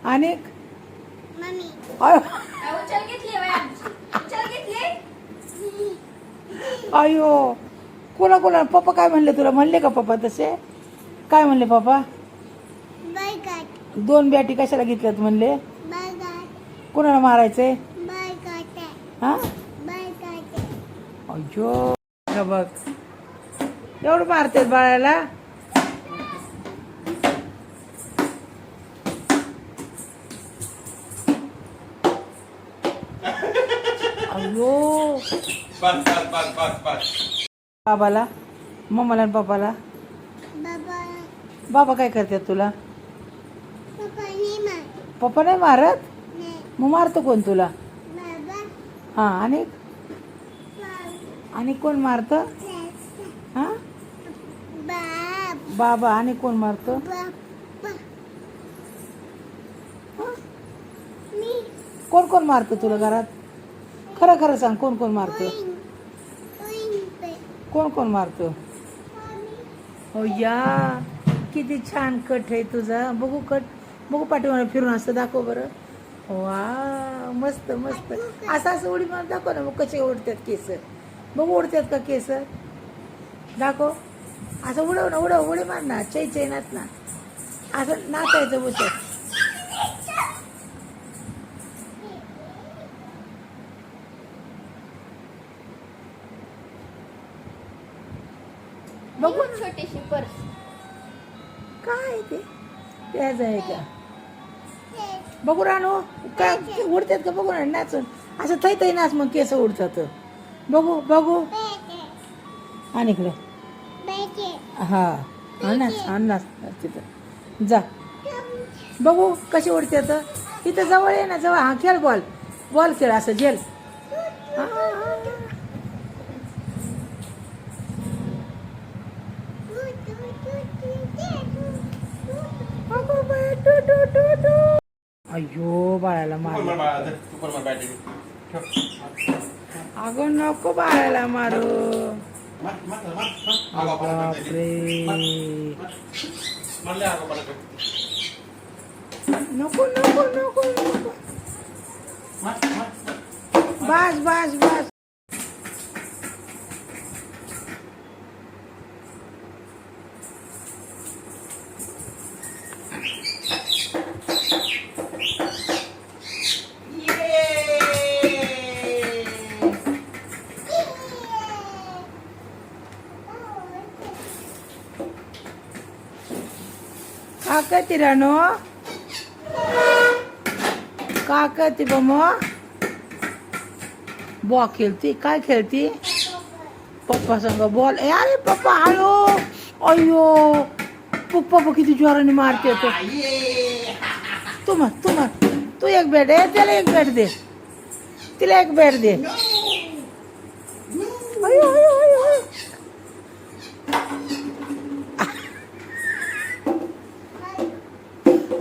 आणि अयो कोणा कोणा पप्पा काय म्हणले तुला? म्हणले का पप्पा तसे? काय म्हणले पप्पा? 2 बॅटी कशाला घेतल्यात म्हणले? कोणाला मारायचंय? हा अयो बघ एवढं मारते बाळाला. अयो बाबाला मम्माला आणि पप्पाला. बाबा काय करतात तुला? पप्पा नाही मारत? मग मारतो कोण तुला? हा आणि कोण मारत? हा बाबा. आणि कोण मारतो? कोण कोण मारतो तुला घरात? खरं खरं सांग, कोण कोण मारतो? कोण कोण मारतो? हो या किती छान कट आहे तुझा. बघू कट, बघू पाठीमागे फिरून असं दाखव बरं. वा मस्त मस्त. असं उडी मार दाखव ना. मग कसे उडतात केस? बघू उडतात का केस? दाखव. असं उडव ना, उडी मार ना. चैनात ना असं नाचायचं बस. बघू छोटीशी पर्स काय ते त्याच आहे का? बघू राणू काय उडतात का? बघू ना नाचून असं थै नाच. मग केस उडतात. बघू बघू. आणि इकडे हा नाच तिथं जा. बघू कशी उडतात. इथं जवळ आहे ना, जवळ. हा खेळ बॉल खेळ असं झेल. अयो बाळाला मार. अगं नको बाळाला मारू. बापरे नको नको नको नको. बस बस बस. काकती रानो काकती बम बॉल खेळती. काय खेळती? पप्पा संग बॉल. अरे पप्पा हळू. अयो पप्पा किती जोराने मारते. तू एक बॅट आहे. त्याला एक बॅट दे. तिला एक बॅट दे. अयो अयो अयो.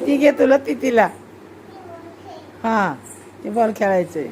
ती घे तुला, ती तिला. हा ते बॉल खेळायचंय.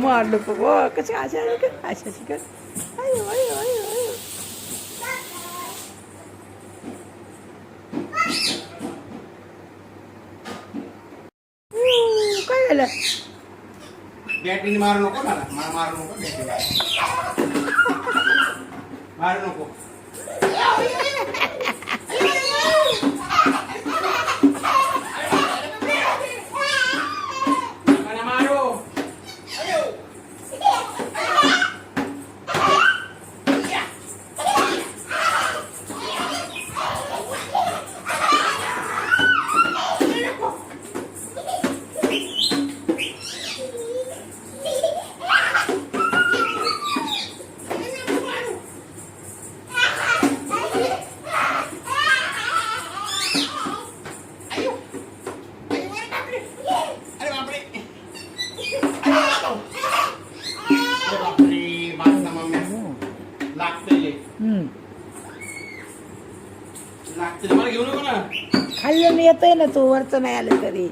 मारलं पप्पा कसं अशा शिकत. अयो अयो अयो अयो. काय झालं? बॅटीने मारू नको मला मारू नको. मारू नको. लांब येतोय ना तू, वरचं नाही आलं तरी.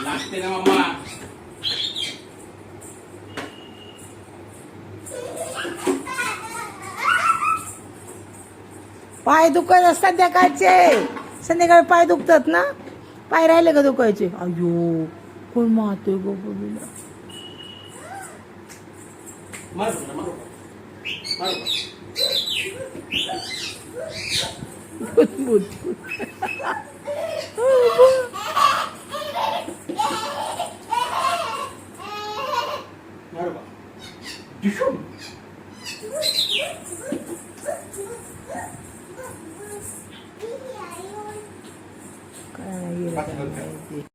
लागते ना मम्मा. पाय दुखत असतात संध्याकाळचे. संध्याकाळी पाय दुखतात ना. पाय राहिले का दुखायचे? अयो कोण मारतोय गो बबीला. मारू का, मारू का? मारू का? मारू का? डिशूम. काय